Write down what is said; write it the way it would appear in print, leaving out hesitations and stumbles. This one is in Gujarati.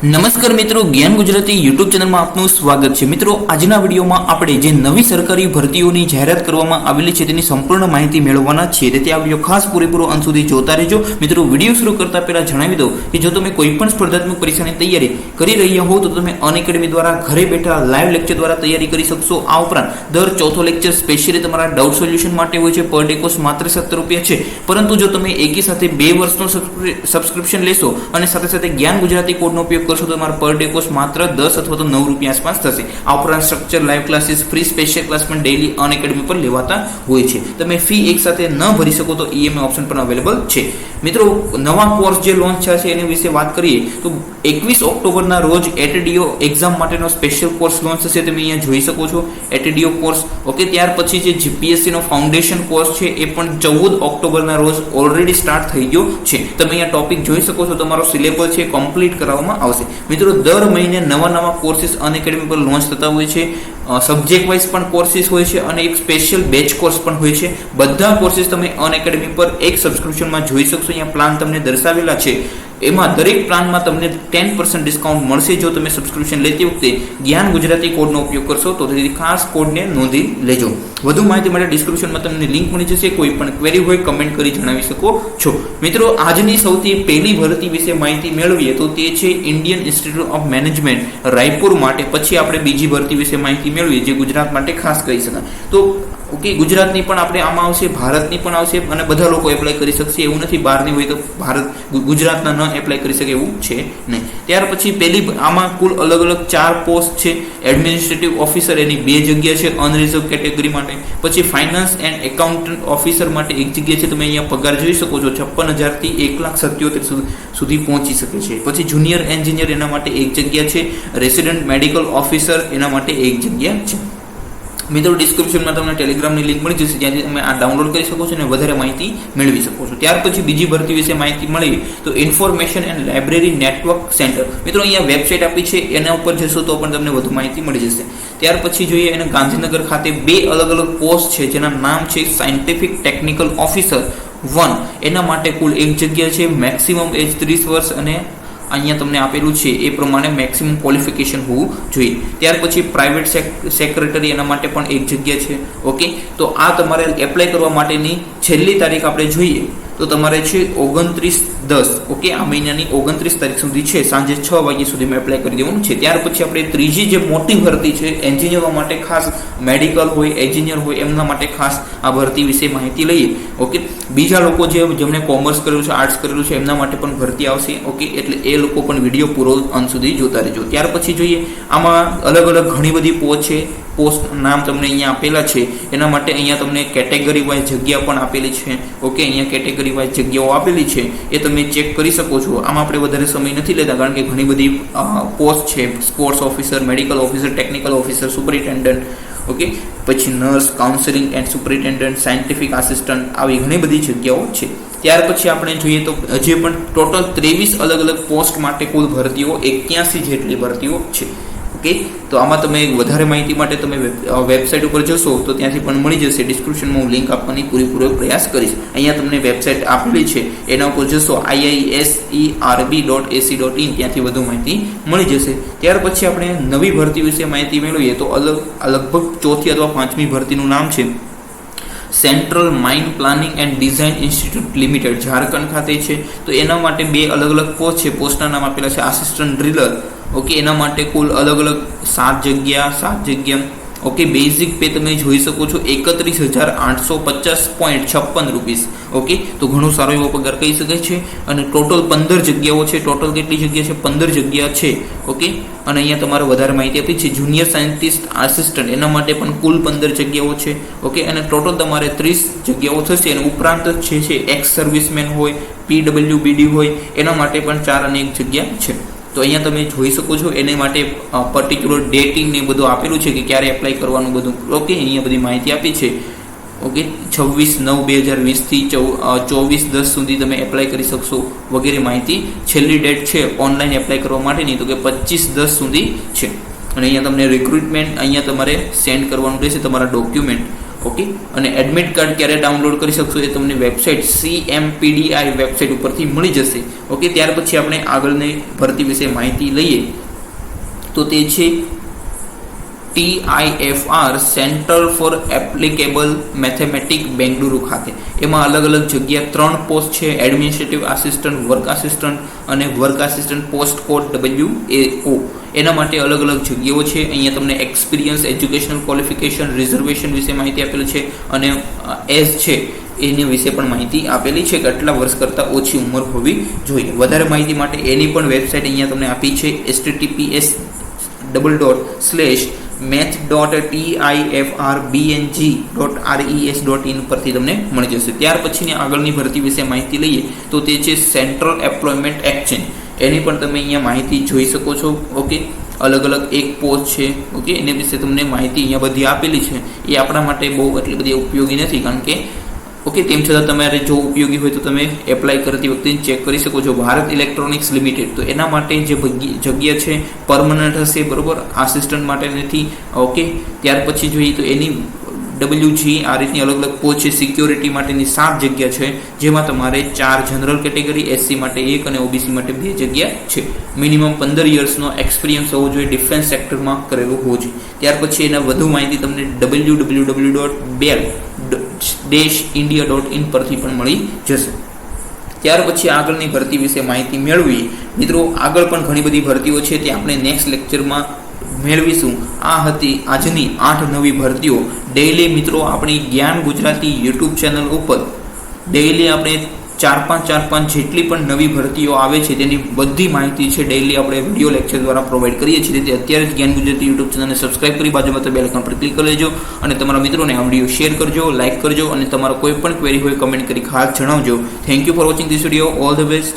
નમસ્કાર મિત્રો, જ્ઞાન ગુજરાતી યુટ્યુબ ચેનલમાં આપનું સ્વાગત છે। મિત્રો, આજના વિડીયોમાં આપણે જે નવી સરકારી ભરતીઓની જાહેરાત કરવામાં આવેલી છે તેની સંપૂર્ણ માહિતી મેળવવાના છીએ, તેથી આ વિડીયો ખાસ પૂરેપૂરો અંત સુધી જોતા રહેજો। મિત્રો, વિડીયો શરૂ કરતા પહેલા જણાવી દઉં કે જો તમે કોઈ પણ સ્પર્ધાત્મક પરીક્ષાની તૈયારી કરી રહ્યા હો તો તમે અનએકેડમી દ્વારા ઘરે બેઠા લાઈવ લેક્ચર દ્વારા તૈયારી કરી શકશો। આ ઉપરાંત દર ચોથો લેક્ચર સ્પેશિયલી તમારા ડાઉટ સોલ્યુશન માટે હોય છે। પર ડે કોસ્ટ માત્ર 70 રૂપિયા છે, પરંતુ જો તમે એકી સાથે 2 વર્ષનો સબસ્ક્રિપ્શન લેશો અને સાથે સાથે જ્ઞાન ગુજરાતી કોડનો ઉપયોગ કરશો તો તમારા પર ડે કોસ્ટ માત્ર 10 અથવા તો 9 રૂપિયા આસપાસ થશે। આ ઉપરાંત structure live classes, free special class પણ ડેઈલી અનએકેડમી પર લેવાતા હોય છે। તમે ફી એક સાથે ન ભરી શકો તો ઈએમઆઈ ઓપ્શન પણ અવેલેબલ છે। મિત્રો, નવા કોર્સ જે લોન્ચ થયા છે એની વિશે વાત કરીએ તો 21 ઓક્ટોબરના રોજ એટીડીઓ એક્ઝામ માટેનો સ્પેશિયલ કોર્સ લોન્ચ થશે, તમે અહીંયા જોઈ શકો છો એટીડીઓ કોર્સ। ઓકે, ત્યાર પછી જે જીપીએસસી નો ફાઉન્ડેશન કોર્સ છે એ પણ 14 ઓક્ટોબરના રોજ ઓલરેડી સ્ટાર્ટ થઈ ગયો છે। તમે અહીંયા ટોપિક જોઈ શકો છો, તમારો સિલેબસ છે કમ્પ્લીટ કરવામાં આવશે। મિત્રો, દર મહિને નવા કોર્સિસ અનએકેડમી પર લોન્ચ થતા હોય છે। સબ્જેક્ટ વાઇઝ પણ કોર્સિસ હોય છે અને એક સ્પેશિયલ બેચ કોર્સ પણ હોય છે। બધા કોર્સિસ તમે અનએકેડમી પર એક સબસ્ક્રિપ્શનમાં જોઈ શકશો। અહીંયા પ્લાન તમને દર્શાવેલા છે, એમાં દરેક પ્લાનમાં તમને 10% ડિસ્કાઉન્ટ મળશે જો તમે સબસ્ક્રિપ્શન લેતી વખતે જ્ઞાન ગુજરાતી કોડનો ઉપયોગ કરશો તો તેથી ખાસ કોડને નોંધી લેજો। વધુ માહિતી માટે ડિસ્ક્રિપ્શનમાં તમને લિંક મળી જશે, કોઈ પણ ક્વેરી હોય કમેન્ટ કરી જણાવી શકો છો। મિત્રો, આજની સૌથી પહેલી ભરતી વિશે માહિતી મેળવીએ તો તે છે Indian institute of management Raipur માટે। પછી આપણે બીજી ભરતી વિશે માહિતી મેળવીએ જે ગુજરાત માટે ખાસ કહી શકાય તો ઓકે, ગુજરાતની પણ આપણે આમાં આવશે, ભારતની પણ આવશે અને બધા લોકો એપ્લાય કરી શકશે, એવું નથી બહારની હોય તો ગુજરાતના ન એપ્લાય કરી શકે એવું છે નહીં। ત્યાર પછી પહેલી આમાં કુલ અલગ અલગ 4 પોસ્ટ છે। એડમિનિસ્ટ્રેટિવ ઓફિસર એની 2 જગ્યા છે અનરિઝર્વ કેટેગરી માટે। પછી ફાઇનાન્સ એન્ડ એકાઉન્ટન્ટ ઓફિસર માટે 1 જગ્યા છે, તમે અહીંયા પગાર જોઈ શકો છો 56,000 થી 1,77,000 સુધી પહોંચી શકે છે। પછી જુનિયર એન્જિનિયર એના માટે 1 જગ્યા છે। રેસિડેન્ટ મેડિકલ ઓફિસર એના માટે 1 જગ્યા છે। મિત્રો, ડિસ્ક્રિપ્શનમાં તમને ટેલિગ્રામની લિંક મળી જશે, જ્યાંથી તમે આ ડાઉનલોડ કરી શકો છો અને વધારે માહિતી મેળવી શકો છો। ત્યાર પછી બીજી ભરતી વિશે માહિતી મળી તો information and library network centre. મિત્રો, અહીંયા વેબસાઇટ આપી છે, એના ઉપર જશો તો પણ તમને વધુ માહિતી મળી જશે। ત્યાર પછી જોઈએ એને ગાંધીનગર ખાતે 2 અલગ અલગ પોસ્ટ છે જેના નામ છે સાયન્ટિફિક ટેકનિકલ ઓફિસર 1, એના માટે કુલ 1 જગ્યા છે। મેક્સિમમ એજ 30 વર્ષ અને અહીંયા તમને આપેલું છે એ પ્રમાણે મેક્સિમમ ક્વોલિફિકેશન હોવું જોઈએ। ત્યાર પછી પ્રાઇવેટ સેક્રેટરી એના માટે પણ 1 જગ્યા છે। ઓકે, તો આ તમારે એપ્લાય કરવા માટેની છેલ્લી તારીખ આપણે જોઈએ તો તમારે છે 29/10, ઓકે, આ મહિનાની 29 તારીખ સુધી છે, સાંજે 6 વાગ્યા સુધીમાં એપ્લાય કરી દેવાનું છે। ત્યાર પછી આપણે ત્રીજી જે મોટી ભરતી છે એન્જિનિયરો માટે ખાસ, મેડિકલ હોય, એન્જિનિયર હોય એમના માટે ખાસ આ ભરતી વિશે માહિતી લઈએ। ઓકે, બીજા લોકો જેમણે કોમર્સ કરેલું છે, આર્ટ્સ કરેલું છે એમના માટે પણ ભરતી આવશે। ઓકે, એટલે એ લોકો પણ વિડીયો પૂરો અંત સુધી જોતા રહેજો। ત્યાર પછી જોઈએ આમાં અલગ અલગ ઘણી બધી પોસ્ટ નામ તમને અહીંયા આપેલા છે, એના માટે અહીંયા તમને કેટેગરી વાઇઝ જગ્યા પણ આપેલી છે। ઓકે, અહીંયા કેટેગરી વાઇઝ જગ્યાઓ આપેલી છે એ તમે ચેક કરી શકો છો। આમાં આપણે વધારે સમય નથી લેતા કારણ કે ઘણી બધી પોસ્ટ છે, sports officer, medical officer, technical officer, superintendent, okay, પછી nurse, counselling and superintendent, scientific assistant, આવી ઘણી બધી જગ્યાઓ છે। ત્યાર પછી આપણે જોઈએ તો હજી પણ ટોટલ 23 અલગ અલગ પોસ્ટ માટે કુલ ભરતીઓ 81 જેટલી ભરતીઓ છે। ઓકે, તો આમાં તમે વધારે માહિતી માટે તમે વેબસાઇટ ઉપર જશો તો ત્યાંથી પણ મળી જશે। ડિસ્ક્રિપ્શનમાં હું લિંક આપવાની પૂરેપૂરો પ્રયાસ કરીશ। અહીંયા તમને વેબસાઇટ આપેલી છે, એના ઉપર જશો iiserb.ac.in, ત્યાંથી વધુ માહિતી મળી જશે। ત્યાર પછી આપણે નવી ભરતી વિશે માહિતી મેળવીએ તો લગભગ 4થી અથવા 5મી ભરતીનું નામ છે central mine planning and design institute limited, Jharkhand ખાતે છે। તો એના માટે 2 અલગ અલગ પોસ્ટ છે, પોસ્ટના નામ આપેલા છે આસિસ્ટન્ટ ડ્રિલર। ઓકે, એના માટે કુલ અલગ અલગ 7 જગ્યા। ઓકે, બેઝિક પે તમે જોઈ શકો છો 31,850.56 રૂપીસ। ઓકે, તો ઘણો સારો એવો પગાર કહી શકાય છે અને ટોટલ 15 જગ્યાઓ છે। ટોટલ કેટલી જગ્યા છે? 15 જગ્યા છે। ઓકે, અને અહીંયા તમારે વધારે માહિતી આપી છે જુનિયર સાયન્ટિસ્ટ આસિસ્ટન્ટ, એના માટે પણ કુલ 15 જગ્યાઓ છે। ઓકે, અને ટોટલ તમારે 30 જગ્યાઓ થશે અને ઉપરાંત છે એક્સ સર્વિસમેન હોય, PWBD હોય એના માટે પણ 4 અને 1 જગ્યા છે। તો અહીંયા તમે જોઈ શકો છો એને માટે પર્ટિક્યુલર ડેટિંગ ને બધું આપેલું છે કે ક્યારે એપ્લાય કરવાનું બધું। ઓકે, અહીંયા બધી માહિતી આપી છે। ઓકે, 26/9/2020 થી 24/10 સુધી તમે એપ્લાય કરી શકશો વગેરે માહિતી। છેલ્લી ડેટ છે ઓનલાઈન એપ્લાય કરવા માટેની તો કે 25/10 સુધી છે। અને અહીંયા તમને રિક્રુટમેન્ટ અહીંયા તમારે સેન્ડ કરવાનું રહેશે તમારા ડોક્યુમેન્ટ। ઓકે, અને એડમિટ કાર્ડ ક્યારે ડાઉનલોડ કરી શકશો એ તમને વેબસાઇટ CMPDI વેબસાઇટ ઉપરથી મળી જશે. ઓકે, ત્યાર પછી આપણે આગળની ભરતી વિશે માહિતી લઈએ તો તે છે TIFR centre for applicable mathematics Bengaluru ખાતે. એમાં અલગ અલગ જગ્યા 3 પોસ્ટ છે: એડમિનિસ્ટ્રેટિવ આસિસ્ટન્ટ, વર્ક આસિસ્ટન્ટ અને work assistant post code WAO. એના માટે અલગ અલગ જગ્યાઓ છે. અહીંયા તમને એક્સપિરિયન્સ, એજ્યુકેશનલ ક્વોલિફિકેશન, રિઝર્વેશન વિશે માહિતી આપેલી છે અને એજ છે એની વિશે પણ માહિતી આપેલી છે કે આટલા વર્ષ કરતાં ઓછી ઉંમર હોવી જોઈએ. વધારે માહિતી માટે એની પણ વેબસાઇટ અહીંયા તમને આપી છે https://math.tifrbng.res.in પરથી તમને મળી જશે. ત્યાર પછીની આગળની ભરતી વિશે માહિતી લઈએ તો તે છે સેન્ટ્રલ એમ્પ્લોયમેન્ટ એક્સચેન્જ. એની પણ તમે અહીંયા માહિતી જોઈ શકો છો. ઓકે, અલગ અલગ એક પોસ્ટ છે. ઓકે, એના વિશે તમને માહિતી અહીંયા બધી આપેલી છે. એ આપણા માટે બહુ એટલી બધી ઉપયોગી નથી, કારણ કે ઓકે, તેમ છતાં તમારે જો ઉપયોગી હોય તો તમે એપ્લાય કરતી વખતે ચેક કરી શકો છો. ભારત ઇલેક્ટ્રોનિક્સ લિમિટેડ, તો એના માટે જે જગ્યા છે પરમનન્ટ હશે, બરોબર, આસિસ્ટન્ટ માટે નથી. ઓકે, ત્યાર પછી જોઈએ તો એની WG આ રીતની અલગ અલગ પોસ્ટ છે. સિક્યોરિટી માટેની 7 જગ્યા છે, જેમાં તમારે 4 જનરલ કેટેગરી, SC માટે 1 અને OBC માટે 2 જગ્યા છે. મિનિમમ 15 યર્સનો એક્સપિરિયન્સ હોવો જોઈએ, ડિફેન્સ સેક્ટરમાં કરેલું હોવું જોઈએ. ત્યાર પછી એના વધુ માહિતી તમને www.bell-india.in પરથી પણ મળી જશે. ત્યાર પછી આગળની ભરતી વિશે માહિતી મેળવી. મિત્રો, આગળ પણ ઘણી બધી ભરતીઓ છે, તે આપણે નેક્સ્ટ લેક્ચરમાં મેળવીશું. આ હતી આજની 8 નવી ભરતીઓ. ડેઈલી મિત્રો આપણી જ્ઞાન ગુજરાતી યુટ્યુબ ચેનલ ઉપર ડેઈલી આપણે 4-5 જેટલી પણ નવી ભરતીઓ આવે છે તેની બધી માહિતી છે ડેઈલી આપણે વિડીયો લેક્ચર દ્વારા પ્રોવાઈડ કરીએ છીએ. તેથી અત્યારે જ જ્ઞાન ગુજરાતી યુટ્યુબ ચેનલને સબસ્ક્રાઇબ કરી બાજુમાં તો બેલ આઇકન પર ક્લિક કરી લેજો અને તમારા મિત્રોને આ વિડીયો શેર કરજો, લાઇક કરજો અને તમારો કોઈ પણ ક્વેરી હોય કમેન્ટ કરી ખાસ જણાવજો. Thank you for watching this video. All the best.